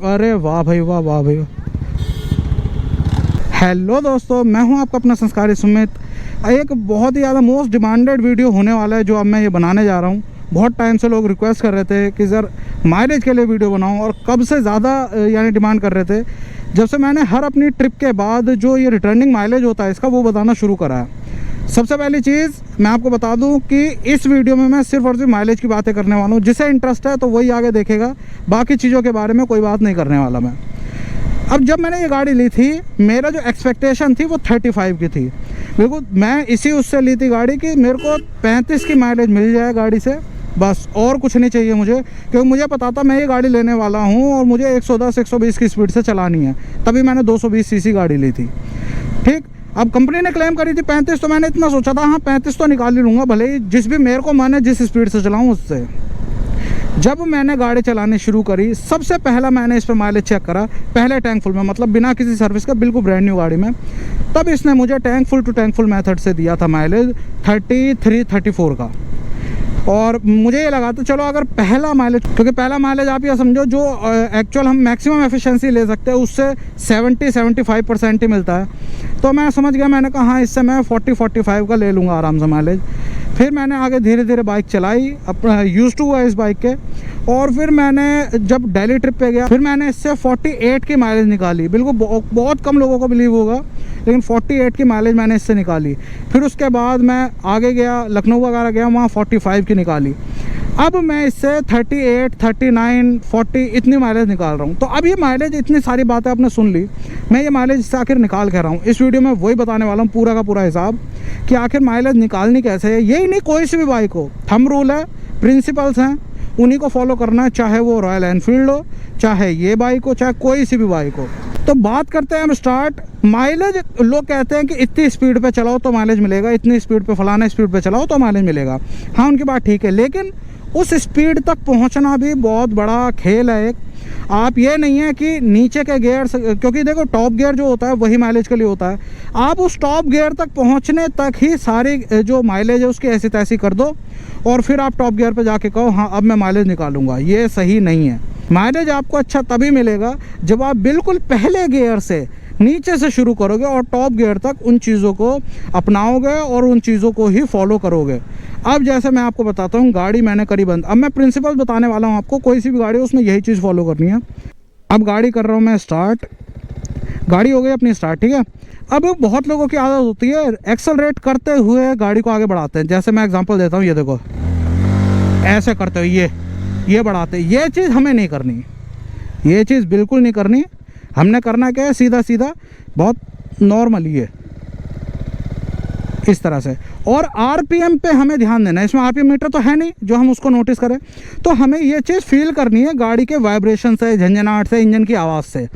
अरे वाह भाई वाह, वाह भाई। हेलो दोस्तों, मैं हूं आपका अपना संस्कारी सुमित। एक बहुत ही ज़्यादा मोस्ट डिमांडेड वीडियो होने वाला है जो अब मैं ये बनाने जा रहा हूं। बहुत टाइम से लोग रिक्वेस्ट कर रहे थे कि सर माइलेज के लिए वीडियो बनाऊं, और कब से ज़्यादा यानी डिमांड कर रहे थे। जब से मैंने हर अपनी ट्रिप के बाद जो ये रिटर्निंग माइलेज होता है इसका वो बताना शुरू करा है। सबसे पहली चीज़ मैं आपको बता दूं कि इस वीडियो में मैं सिर्फ और सिर्फ माइलेज की बातें करने वाला हूं। जिसे इंटरेस्ट है तो वही आगे देखेगा, बाकी चीज़ों के बारे में कोई बात नहीं करने वाला मैं। अब जब मैंने ये गाड़ी ली थी, मेरा जो एक्सपेक्टेशन थी वो 35 की थी। बिल्कुल मैं इसी उससे ली थी गाड़ी कि मेरे को 35 की माइलेज मिल जाए गाड़ी से, बस और कुछ नहीं चाहिए मुझे। क्योंकि मुझे पता था मैं ये गाड़ी लेने वाला हूँ और मुझे 110-120 की स्पीड से चलानी है। तभी मैंने 220 सीसी गाड़ी ली थी। ठीक, अब कंपनी ने क्लेम करी थी 35, तो मैंने इतना सोचा था हाँ 35 तो निकाल ही लूँगा, भले ही जिस भी मेरे को मन है जिस स्पीड से चलाऊँ उससे। जब मैंने गाड़ी चलानी शुरू करी, सबसे पहला मैंने इस पर माइलेज चेक करा पहले टैंक फुल में, मतलब बिना किसी सर्विस का, बिल्कुल ब्रांड न्यू गाड़ी में। तब इसने मुझे tank full to tank full method से दिया था माइलेज 33-34 का। और मुझे ये लगा था चलो अगर पहला माइलेज, क्योंकि पहला माइलेज आप ये समझो जो एक्चुअल हम मैक्सिमम एफिशिएंसी ले सकते हैं उससे 70-75% ही मिलता है। तो मैं समझ गया, मैंने कहा हाँ इससे मैं 40-45 का ले लूँगा आराम से माइलेज। फिर मैंने आगे धीरे धीरे बाइक चलाई, अपना यूज़ टू हुआ इस बाइक के। और फिर मैंने जब दिल्ली ट्रिप पे गया, फिर मैंने इससे 48 की माइलेज निकाली। बिल्कुल बहुत कम लोगों को बिलीव होगा, लेकिन 48 की माइलेज मैंने इससे निकाली। फिर उसके बाद मैं आगे गया, लखनऊ वगैरह गया, वहाँ 45 की निकाली। अब मैं इससे 38, 39, 40 इतनी माइलेज निकाल रहा हूँ। तो अब ये माइलेज, इतनी सारी बातें आपने सुन ली, मैं ये माइलेज इससे आखिर निकाल के रहा हूँ। इस वीडियो में वही बताने वाला हूँ, पूरा का पूरा हिसाब कि आखिर माइलेज निकालनी कैसे है। यही नहीं, कोई सी भी बाइक हो, थंब रूल है, प्रिंसिपल्स हैं, उन्हीं को फॉलो करना है। चाहे वो रॉयल एनफील्ड हो, चाहे ये बाइक हो, चाहे कोई सी भी बाइक हो। तो बात करते हैं हम स्टार्ट। माइलेज, लोग कहते हैं कि इतनी स्पीड पे चलाओ तो माइलेज मिलेगा, इतनी स्पीड पे, फलाना स्पीड पे चलाओ तो माइलेज मिलेगा। हाँ उनकी बात ठीक है, लेकिन उस स्पीड तक पहुंचना भी बहुत बड़ा खेल है एक। आप ये नहीं है कि नीचे के गियर, क्योंकि देखो टॉप गियर जो होता है वही माइलेज के लिए होता है। आप उस टॉप गियर तक पहुंचने तक ही सारी जो माइलेज है उसकी ऐसी तैसी कर दो और फिर आप टॉप गियर पे जाके कहो हाँ अब मैं माइलेज निकालूंगा। ये सही नहीं है। माइलेज आपको अच्छा तभी मिलेगा जब आप बिल्कुल पहले गियर से नीचे से शुरू करोगे और टॉप गियर तक उन चीज़ों को अपनाओगे और उन चीज़ों को ही फॉलो करोगे। अब जैसे मैं आपको बताता हूँ, गाड़ी मैंने करी बंद। अब मैं प्रिंसिपल बताने वाला हूँ आपको, कोई सी भी गाड़ी हो उसमें यही चीज़ फॉलो करनी है। अब गाड़ी कर रहा हूँ मैं स्टार्ट, गाड़ी हो गई अपनी स्टार्ट, ठीक है। अब बहुत लोगों की आदत होती है एक्सेलरेट करते हुए गाड़ी को आगे बढ़ाते हैं। जैसे मैं एग्जांपल देता हूँ, ये देखो ऐसे करते हुए ये बढ़ाते। ये चीज़ हमें नहीं करनी, ये चीज़ बिल्कुल नहीं करनी। हमने करना क्या है, सीधा सीधा बहुत नॉर्मल ये इस तरह से। और आरपीएम पे हमें ध्यान देना है। इसमें आरपीएम मीटर तो है नहीं जो हम उसको नोटिस करें, तो हमें ये चीज़ फील करनी है गाड़ी के वाइब्रेशन से, झंझनाहट से, इंजन की आवाज़ से।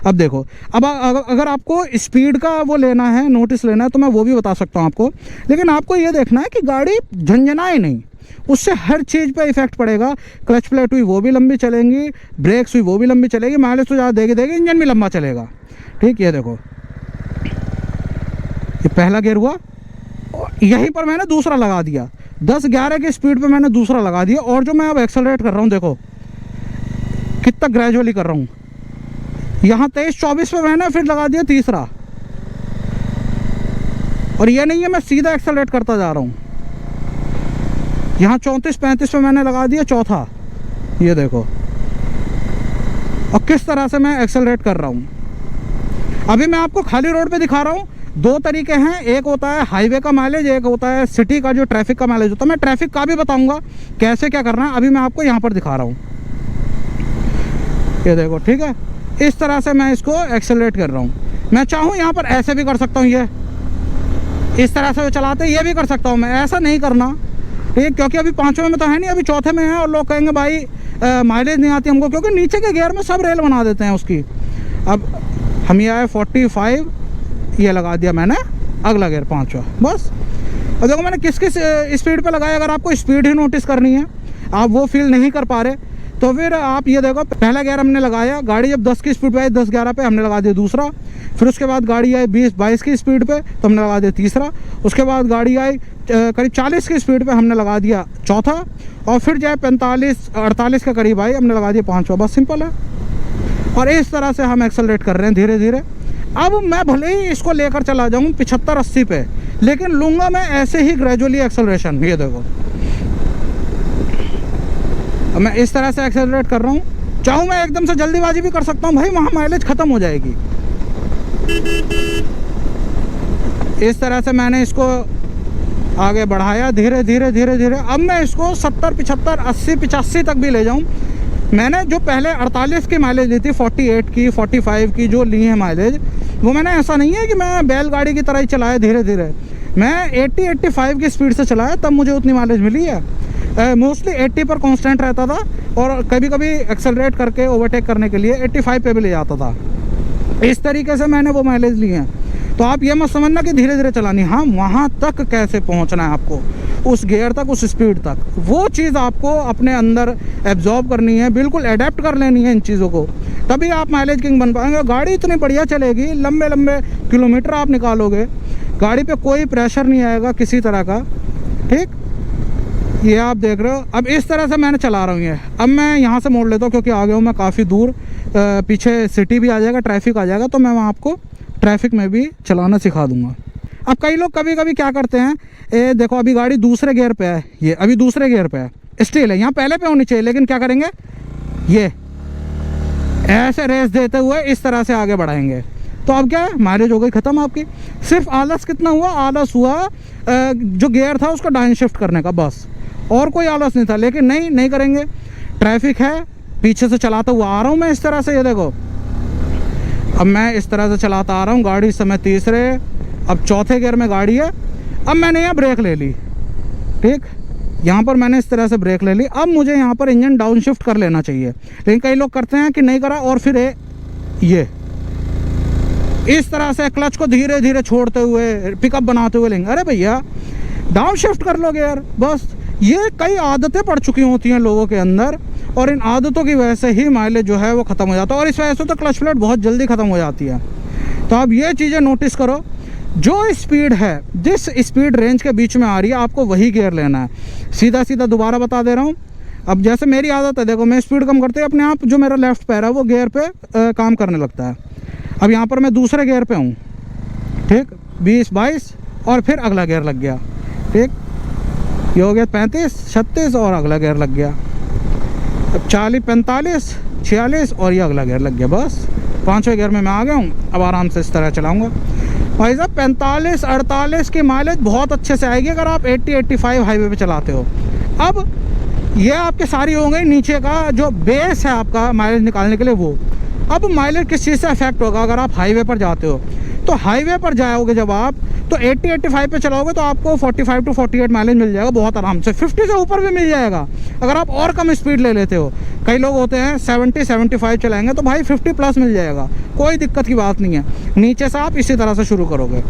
अब देखो, अब अगर आपको स्पीड का वो लेना है, नोटिस लेना है, तो मैं वो भी बता सकता हूँ आपको। लेकिन आपको ये देखना है कि गाड़ी झंझनाए नहीं, उससे हर चीज़ पे इफेक्ट पड़ेगा। क्लच प्लेट हुई वो भी लंबी चलेंगी, ब्रेक्स हुई वो भी लंबी चलेगी, माइलेज तो ज़्यादा देगी, इंजन भी लंबा चलेगा। ठीक, ये देखो ये पहला गियर हुआ, यहीं पर मैंने दूसरा लगा दिया। 10-11 की स्पीड पे मैंने दूसरा लगा दिया। और जो मैं अब एक्सेलरेट कर रहा हूँ, देखो कितना ग्रेजुअली कर रहा हूँ। यहाँ 23-24 पे मैंने फिर लगा दिया तीसरा। और ये नहीं है मैं सीधा एक्सेलरेट करता जा रहा हूँ। यहाँ 34-35 पे मैंने लगा दिया चौथा, ये देखो। और किस तरह से मैं एक्सेलरेट कर रहा हूँ। अभी मैं आपको खाली रोड पे दिखा रहा हूँ। दो तरीके हैं, एक होता है हाईवे का माइलेज, एक होता है सिटी का जो ट्रैफिक का माइलेज होता है। मैं ट्रैफिक का भी बताऊंगा कैसे क्या करना है, अभी मैं आपको यहाँ पर दिखा रहा हूँ। ये देखो, ठीक है, इस तरह से मैं इसको एक्सेलरेट कर रहा हूँ। मैं चाहूँ यहाँ पर ऐसे भी कर सकता हूँ, ये इस तरह से चलाते ये भी कर सकता हूँ मैं, ऐसा नहीं करना, ठीक है। क्योंकि अभी 5वें में तो है नहीं, अभी चौथे में है। और लोग कहेंगे भाई माइलेज नहीं आती हमको, क्योंकि नीचे के गियर में सब रेल बना देते हैं उसकी। अब हम ये आए 45, ये लगा दिया मैंने अगला गियर 5वां, बस। और देखो मैंने किस किस स्पीड पे लगाया। अगर आपको स्पीड ही नोटिस करनी है, आप वो फील नहीं कर पा रहे, तो फिर आप ये देखो, पहला गियर हमने लगाया, गाड़ी जब 10 की स्पीड पे आई, 10-11 पे हमने लगा दिया दूसरा। फिर उसके बाद गाड़ी आई 20-22 की स्पीड पे, तो हमने लगा दिया तीसरा। उसके बाद गाड़ी आई करीब 40 की स्पीड पे, हमने लगा दिया चौथा। और फिर जाए 45-48 के करीब आई, हमने लगा दिया 5वां। बस सिंपल है। और इस तरह से हम एक्सेलरेट कर रहे हैं धीरे धीरे। अब मैं भले ही इसको लेकर चला जाऊँ 75-80 पे, लेकिन लूँगा मैं ऐसे ही ग्रेजुअली एक्सेलरेशन। ये देखो अब मैं इस तरह से एक्सेलरेट कर रहा हूँ। चाहूँ मैं एकदम से जल्दीबाजी भी कर सकता हूँ भाई, वहाँ माइलेज ख़त्म हो जाएगी। इस तरह से मैंने इसको आगे बढ़ाया धीरे धीरे धीरे धीरे। अब मैं इसको 70, 75, 80, 85 तक भी ले जाऊँ। मैंने जो पहले 48 की माइलेज ली थी, 48 की, 45 की जो ली है माइलेज, वो मैंने ऐसा नहीं है कि मैं बैलगाड़ी की तरह ही चलाया धीरे धीरे। मैं 80-85 की स्पीड से चलाया, तब मुझे उतनी माइलेज मिली है। मोस्टली 80 पर कांस्टेंट रहता था और कभी कभी एक्सेलरेट करके ओवरटेक करने के लिए 85 पे भी ले जाता था। इस तरीके से मैंने वो माइलेज ली है। तो आप ये मत समझना कि धीरे धीरे चलानी, हाँ वहाँ तक कैसे पहुँचना है आपको, उस गियर तक, उस स्पीड तक, वो चीज़ आपको अपने अंदर एब्जॉर्ब करनी है, बिल्कुल अडेप्ट कर लेनी है इन चीज़ों को, तभी आप माइलेज किंग बन पाएंगे। गाड़ी इतनी बढ़िया चलेगी, लंबे लंबे किलोमीटर आप निकालोगे, गाड़ी पे कोई प्रेशर नहीं आएगा किसी तरह का। ठीक, ये आप देख रहे हो। अब इस तरह से मैंने चला रहा हूँ ये। अब मैं यहाँ से मोड़ लेता हूँ क्योंकि आ गया हूँ मैं काफ़ी दूर, पीछे सिटी भी आ जाएगा, ट्रैफिक आ जाएगा, तो मैं वहाँ आपको ट्रैफिक में भी चलाना सिखा दूँगा। अब कई लोग कभी कभी क्या करते हैं, देखो अभी गाड़ी दूसरे गियर पे है, ये अभी दूसरे गियर पे है, स्टिल है, यहाँ पहले पे होनी चाहिए, लेकिन क्या करेंगे, ये ऐसे रेस देते हुए इस तरह से आगे बढ़ाएंगे। तो अब क्या है, माइलेज हो गई ख़त्म आपकी। सिर्फ आलस कितना हुआ, आलस हुआ जो गियर था उसका डाउन शिफ्ट करने का, बस, और कोई आलस नहीं था। लेकिन नहीं करेंगे, ट्रैफिक है, पीछे से चलाता हुआ आ रहा हूँ मैं इस तरह से। ये देखो अब मैं इस तरह से चलाता आ रहा हूँ, गाड़ी इस समय तीसरे, अब चौथे गियर में गाड़ी है। अब मैंने यहाँ ब्रेक ले ली, ठीक, यहाँ पर मैंने इस तरह से ब्रेक ले ली। अब मुझे यहाँ पर इंजन डाउन शिफ्ट कर लेना चाहिए, लेकिन कई लोग करते हैं कि नहीं करा और फिर ये इस तरह से क्लच को धीरे धीरे छोड़ते हुए पिकअप बनाते हुए लेंगे। अरे भैया डाउन शिफ्ट कर लोगे यार, बस। ये कई आदतें पड़ चुकी होती हैं लोगों के अंदर, और इन आदतों की वजह से ही माइलेज जो है वो ख़त्म हो जाता है, और इस वजह से तो क्लच प्लेट बहुत जल्दी ख़त्म हो जाती है। तो आप ये चीज़ें नोटिस करो, जो स्पीड है, जिस स्पीड रेंज के बीच में आ रही है, आपको वही गियर लेना है। सीधा सीधा दोबारा बता दे रहा हूँ। अब जैसे मेरी आदत है, देखो मैं स्पीड कम करते अपने आप जो मेरा लेफ्ट पैर है वो गियर पे काम करने लगता है। अब यहाँ पर मैं दूसरे गियर पे हूँ, ठीक, 20-22 और फिर अगला गियर लग गया, ठीक, ये हो गया 35-36 और अगला गियर लग गया। अब 40-45-46 और ये अगला गियर लग गया, बस 5वें गियर में मैं आ गया हूँ। अब आराम से इस तरह चलाऊँगा भाई साहब। 45-48 की माइलेज बहुत अच्छे से आएगी अगर आप 80-85 हाईवे पे चलाते हो। अब ये आपके सारी हो गई नीचे का जो बेस है आपका माइलेज निकालने के लिए वो। अब माइलेज किस चीज़ से अफेक्ट होगा, अगर आप हाईवे पर जाते हो तो हाईवे पर जाओगे जब आप, तो 80-85 पे चलाओगे तो आपको 45-48 माइलेज मिल जाएगा बहुत आराम से। 50 से ऊपर भी मिल जाएगा अगर आप और कम स्पीड ले लेते हो। कई लोग होते हैं 70-75 चलाएंगे तो भाई 50 प्लस मिल जाएगा, कोई दिक्कत की बात नहीं है। नीचे से आप इसी तरह से शुरू करोगे।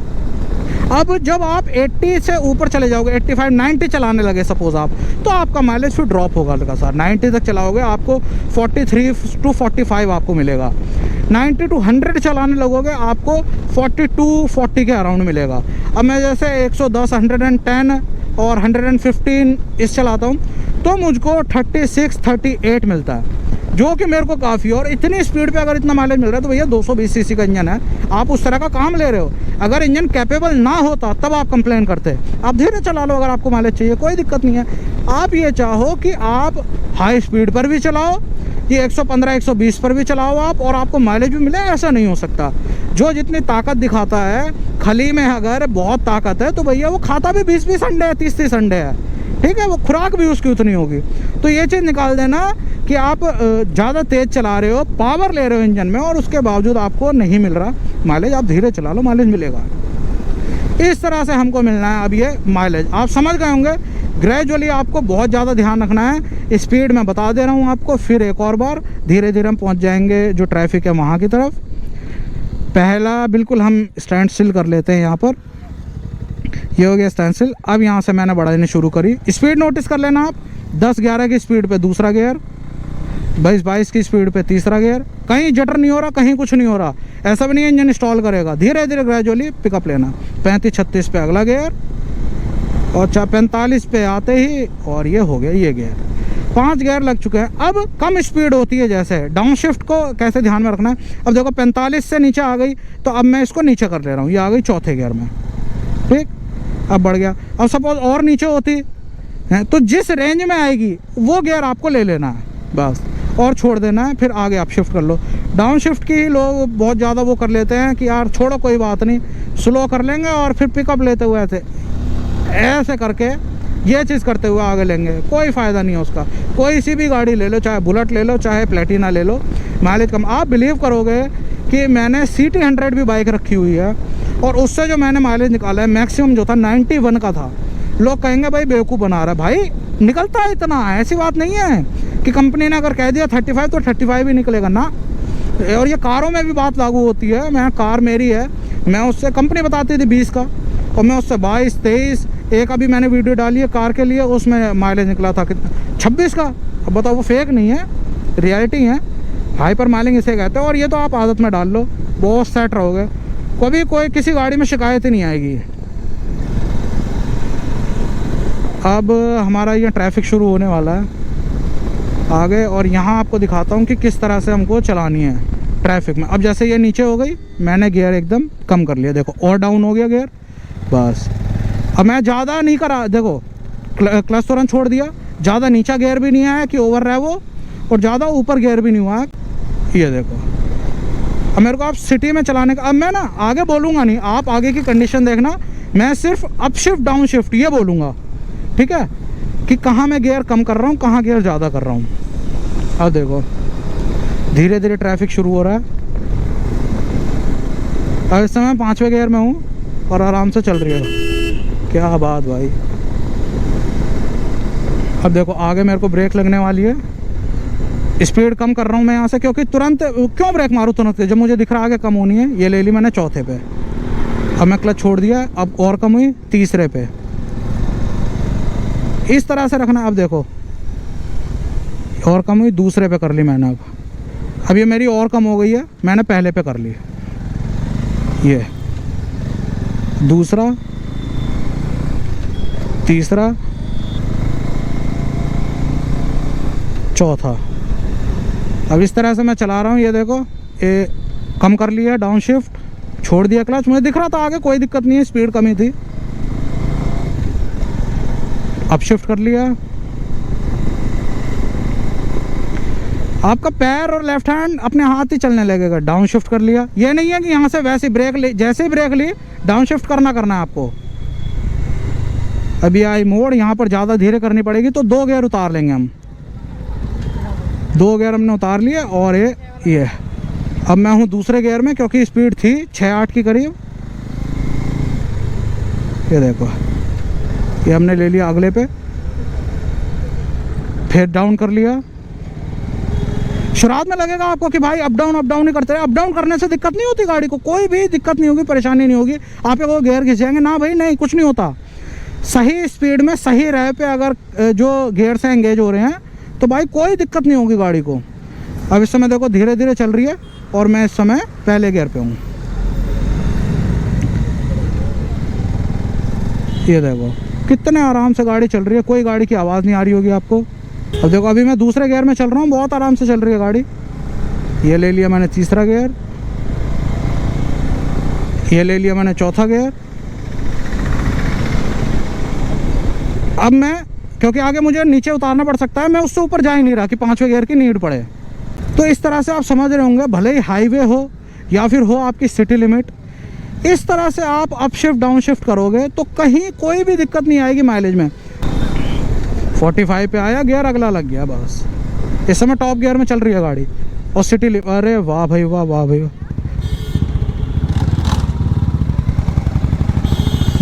अब जब आप 80 से ऊपर चले जाओगे, 85-90 चलाने लगे सपोज आप, तो आपका माइलेज फिर ड्रॉप होगा लगातार। 90 तक चलाओगे आपको 43-45 आपको मिलेगा। 90-100 चलाने लगोगे आपको 42-40 के अराउंड मिलेगा। अब मैं जैसे 110, 110 और 115 इस चलाता हूँ तो मुझको 36-38 मिलता है, जो कि मेरे को काफ़ी है। और इतनी स्पीड पे अगर इतना माइलेज मिल रहा है तो भैया 220 सीसी का इंजन है, आप उस तरह का काम ले रहे हो। अगर इंजन कैपेबल ना होता तब आप कंप्लेन करते। आप धीरे चला लो, अगर आपको माइलेज चाहिए कोई दिक्कत नहीं है। आप ये चाहो कि आप हाई स्पीड पर भी चलाओ, ये 115-120 पर भी चलाओ आप, और आपको माइलेज भी मिले, ऐसा नहीं हो सकता। जो जितनी ताकत दिखाता है, खली में अगर बहुत ताकत है तो भैया वो खाता भी 20-20 अंडे है, 30-30 अंडे है, ठीक है, वो खुराक भी उसकी उतनी होगी। तो ये चीज़ निकाल देना कि आप ज़्यादा तेज़ चला रहे हो, पावर ले रहे हो इंजन में, और उसके बावजूद आपको नहीं मिल रहा माइलेज। आप धीरे चला लो, माइलेज मिलेगा। इस तरह से हमको मिलना है अब ये माइलेज। आप समझ गए होंगे। ग्रेजुअली आपको बहुत ज़्यादा ध्यान रखना है। स्पीड मैं बता दे रहा हूँ आपको फिर एक और बार, धीरे धीरे हम पहुँच जाएंगे जो ट्रैफिक है वहाँ की तरफ। पहला बिल्कुल हम स्टैंड स्टिल कर लेते हैं यहाँ पर, ये हो गया स्टैंड स्टिल। अब यहाँ से मैंने बढ़ाने शुरू करी। स्पीड नोटिस कर लेना आप, 10-11 की स्पीड पे दूसरा गियर, 22-22 की स्पीड पे तीसरा गियर। कहीं जटर नहीं हो रहा, कहीं कुछ नहीं हो रहा, ऐसा भी नहीं है इंजन इंस्टॉल करेगा। धीरे धीरे ग्रेजुअली पिकअप लेना। 35-36 पे अगला गियर, और 45 पे आते ही, और ये हो गया ये गियर। 5 गियर लग चुके हैं। अब कम स्पीड होती है, जैसे डाउन शिफ्ट को कैसे ध्यान में रखना है। अब देखो 45 से नीचे आ गई तो अब मैं इसको नीचे कर ले रहा हूँ, ये आ गई चौथे गियर में, ठीक। अब बढ़ गया। अब सपोज और नीचे होती है तो जिस रेंज में आएगी वो गियर आपको ले लेना है बस, और छोड़ देना है, फिर आगे आप शिफ्ट कर लो। डाउन शिफ्ट की ही लोग बहुत ज़्यादा वो कर लेते हैं कि यार छोड़ो कोई बात नहीं, स्लो कर लेंगे और फिर पिकअप लेते हुए ऐसे करके ये चीज़ करते हुए आगे लेंगे, कोई फ़ायदा नहीं है उसका। कोई सी भी गाड़ी ले लो, चाहे बुलेट ले लो, चाहे प्लेटिना ले लो, माइलेज कम। आप बिलीव करोगे कि मैंने CT 100 भी बाइक रखी हुई है और उससे जो मैंने माइलेज निकाला है मैक्सिमम जो था 91 का था। लोग कहेंगे भाई बेवकूफ़ बना रहा है, भाई निकलता है इतना, ऐसी बात नहीं है कि कंपनी ने अगर कह दिया 35 तो 35 ही निकलेगा ना। और ये कारों में भी बात लागू होती है। मैं कार मेरी है, मैं उससे, कंपनी बताती थी 20 का और मैं उससे 22, 23, एक अभी मैंने वीडियो डाली है कार के लिए, उसमें माइलेज निकला था कितना, 26 का। अब बताओ, वो फेक नहीं है, रियलिटी है। हाइपर माइलेज इसे कहते हैं। और ये तो आप आदत में डाल लो, बहुत सेट रहोगे, कभी कोई किसी गाड़ी में शिकायत ही नहीं आएगी। अब हमारा ये ट्रैफिक शुरू होने वाला है आगे, और यहाँ आपको दिखाता हूँ कि किस तरह से हमको चलानी है ट्रैफिक में। अब जैसे ये नीचे हो गई, मैंने गियर एकदम कम कर लिया, देखो, और डाउन हो गया गियर बस। अब मैं ज़्यादा नहीं करा, देखो क्लच तुरंत छोड़ दिया, ज़्यादा नीचा गियर भी नहीं आया कि ओवर रहे वो, और ज़्यादा ऊपर गियर भी नहीं हुआ। ये देखो, अब मेरे को आप सिटी में चलाने का, अब मैं ना आगे बोलूँगा नहीं, आप आगे की कंडीशन देखना, मैं सिर्फ अप शिफ्ट डाउन शिफ्ट ये बोलूँगा, ठीक है, कि कहाँ मैं गियर कम कर रहा हूँ, कहाँ गियर ज़्यादा कर रहा हूँ। अब देखो धीरे धीरे ट्रैफिक शुरू हो रहा है। अब इस समय 5वें गियर में हूँ और आराम से चल रही है। क्या बात भाई। अब देखो आगे मेरे को ब्रेक लगने वाली है, स्पीड कम कर रहा हूँ मैं यहाँ से, क्योंकि तुरंत क्यों ब्रेक मारूँ तुरंत, जब मुझे दिख रहा आगे कम होनी है। ये ले ली मैंने चौथे पे, अब मैं क्लच छोड़ दिया, अब और कम हुई तीसरे पे। इस तरह से रखना। अब देखो और कम हुई, दूसरे पे कर ली मैंने। अब ये मेरी और कम हो गई है, मैंने पहले पे कर ली, ये दूसरा, तीसरा, चौथा। अब इस तरह से मैं चला रहा हूँ। ये देखो, ये कम कर लिया डाउन शिफ्ट, छोड़ दिया क्लच, मुझे दिख रहा था आगे कोई दिक्कत नहीं है, स्पीड कमी थी। अप शिफ्ट कर लिया। आपका पैर और लेफ्ट हैंड अपने हाथ ही चलने लगेगा। डाउन शिफ्ट कर लिया, ये नहीं है कि यहाँ से वैसे ब्रेक ले, जैसे ही ब्रेक ली डाउन शिफ्ट करना है आपको। अभी आई मोड़, यहाँ पर ज़्यादा धीरे करनी पड़ेगी, तो 2 गियर उतार लेंगे हम। 2 गियर हमने उतार लिए और ये अब मैं हूँ दूसरे गियर में, क्योंकि स्पीड थी 6-8 की करीब। ये देखो, ये हमने ले लिया अगले पे, फिर डाउन कर लिया। शुरुआत में लगेगा आपको कि भाई अप डाउन ही करते रहे। अप डाउन करने से दिक्कत नहीं होती गाड़ी को, कोई भी दिक्कत नहीं होगी, परेशानी नहीं होगी। आप वो गियर घिस जाएंगे ना, भाई नहीं, कुछ नहीं होता। सही स्पीड में सही रहे पे अगर जो गियर से एंगेज हो रहे हैं तो भाई कोई दिक्कत नहीं होगी गाड़ी को। अब इस समय देखो धीरे धीरे चल रही है और मैं इस समय पहले गियर पे हूँ। ये देखो कितने आराम से गाड़ी चल रही है, कोई गाड़ी की आवाज़ नहीं आ रही होगी आपको। अब देखो अभी मैं दूसरे गियर में चल रहा हूँ, बहुत आराम से चल रही है गाड़ी। ये ले लिया मैंने तीसरा गियर, ये ले लिया मैंने चौथा गियर। अब मैं, क्योंकि आगे मुझे नीचे उतारना पड़ सकता है, मैं उससे ऊपर जा ही नहीं रहा कि 5वें गियर की नीड पड़े। तो इस तरह से आप समझ रहे होंगे, भले ही हाईवे हो या फिर हो आपकी सिटी लिमिट, इस तरह से आप अप शिफ्ट डाउन शिफ्ट करोगे तो कहीं कोई भी दिक्कत नहीं आएगी माइलेज में। 45 पे आया गियर, अगला लग गया बस। इस समय टॉप गियर में चल रही है गाड़ी और सिटी लिमिट। अरे वाह भाई वाह, वाह भाई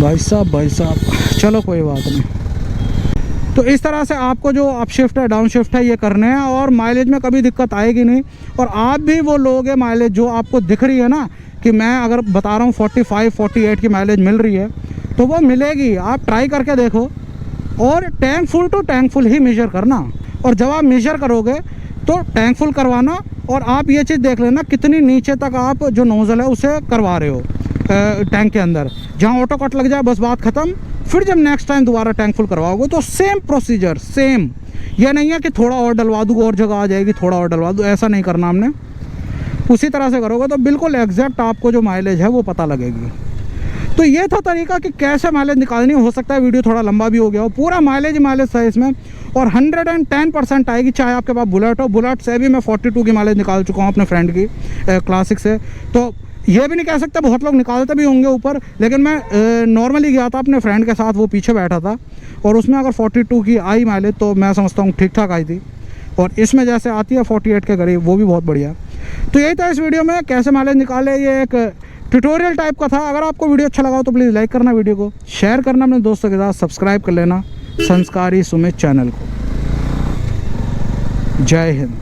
भाई साहब, चलो कोई बात नहीं। तो इस तरह से आपको जो अप शिफ्ट है डाउन शिफ्ट है ये करने हैं और माइलेज में कभी दिक्कत आएगी नहीं। और आप भी वो लोगे माइलेज जो आपको दिख रही है ना, कि मैं अगर बता रहा हूँ 45-48 की माइलेज मिल रही है तो वो मिलेगी। आप ट्राई करके देखो और tank full to tank full ही मेजर करना। और जब आप मेजर करोगे तो टैंक फुल करवाना, और आप ये चीज़ देख लेना कितनी नीचे तक आप जो नोज़ल है उसे करवा रहे हो टैंक के अंदर। जहाँ ऑटो कट लग जाए बस बात ख़त्म। फिर जब नेक्स्ट टाइम दोबारा टैंक फुल करवाओगे तो सेम प्रोसीजर, सेम यह नहीं है कि थोड़ा और डलवा दूँ और जगह आ जाएगी, थोड़ा और डलवा दूँ, ऐसा नहीं करना हमने। उसी तरह से करोगे तो बिल्कुल एग्जैक्ट आपको जो माइलेज है वो पता लगेगी। तो ये था तरीका कि कैसे माइलेज निकालनी। हो सकता है वीडियो थोड़ा लंबा भी हो गया हो, पूरा माइलेज था इसमें, और 110% आएगी, चाहे आपके पास बुलेट हो। बुलेट से भी मैं 42 की माइलेज निकाल चुका हूँ अपने फ्रेंड की क्लासिक से। तो ये भी नहीं कह सकता, बहुत लोग निकालते भी होंगे ऊपर, लेकिन मैं नॉर्मली गया था अपने फ्रेंड के साथ, वो पीछे बैठा था, और उसमें अगर 42 की आई माइलेज तो मैं समझता हूँ ठीक ठाक आई थी। और इसमें जैसे आती है 48 के करीब, वो भी बहुत बढ़िया। तो यही था इस वीडियो में, कैसे माइलेज निकाले, ये एक ट्यूटोरियल टाइप का था। अगर आपको वीडियो अच्छा लगा हो तो प्लीज़ लाइक करना, वीडियो को शेयर करना अपने दोस्तों के साथ, सब्सक्राइब कर लेना संस्कारी सुमित चैनल को। जय हिंद।